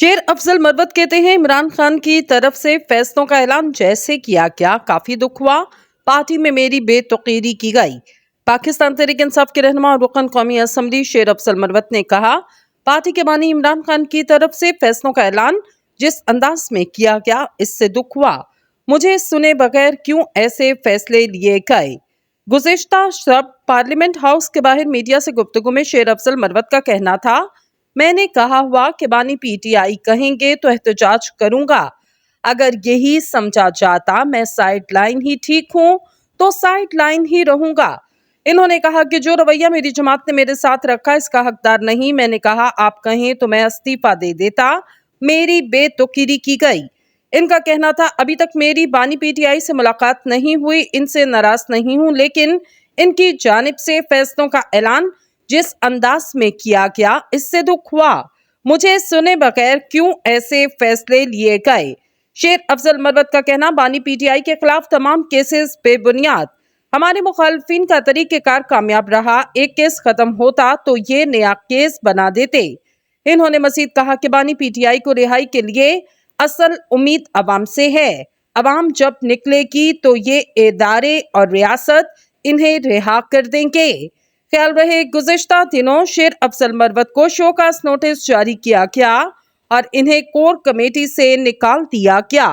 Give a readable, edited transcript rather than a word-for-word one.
शेर अफजल मरवत कहते हैं, इमरान खान की तरफ से फैसलों का ऐलान जैसे किया गया, काफी दुख हुआ। पार्टी में मेरी बेतुकीरी की गई। पाकिस्तान तहरीक इंसाफ के रहनुमा और रुकन कौमी असेंबली शेर अफजल मरवत ने कहा, पार्टी के बानी इमरान खान की तरफ से फैसलों का ऐलान जिस अंदाज में किया गया, इससे दुख हुआ। मुझे सुने बगैर क्यों ऐसे फैसले लिए गए। गुज़िश्ता शब पार्लियामेंट हाउस के बाहर मीडिया से गुफ्तगू में शेर अफजल मरवत का कहना था, मैंने कहा हुआ कि बानी पीटीआई कहेंगे तो एहतजाज करूंगा। अगर यही समझा जाता मैं साइड लाइन ही ठीक हूं तो साइड लाइन ही रहूंगा। इन्होंने कहा कि जो रवैया मेरी जमात ने मेरे साथ रखा इसका हकदार नहीं। मैंने कहा आप कहें तो मैं इस्तीफा दे देता। मेरी बेतुकीरी की गई। इनका कहना था अभी तक मेरी बानी पीटीआई से मुलाकात नहीं हुई, इनसे नाराज नहीं हूं, लेकिन इनकी जानिब से फैसलों का ऐलान जिस अंदाज में किया गया, इससे दुख हुआ। मुझे सुने बगैर क्यों ऐसे फैसले लिए गए। शेर अफजल मरवत का कहना, बानी पीटीआई के खिलाफ तमाम केसेस बेबुनियाद। हमारे मुखालफिन का तरीक़ेकार कामयाब रहा। एक केस खत्म होता तो ये नया केस बना देते। इन्होंने मजीद कहा कि बानी पीटीआई को रिहाई के लिए असल उम्मीद अवाम से है। अवाम जब निकलेगी तो ये इदारे और रियासत इन्हें रिहा कर देंगे। ख्याल रहे गुज़िश्ता दिनों शेर अफजल मरवत को शोकास नोटिस जारी किया गया और इन्हें कोर कमेटी से निकाल दिया गया।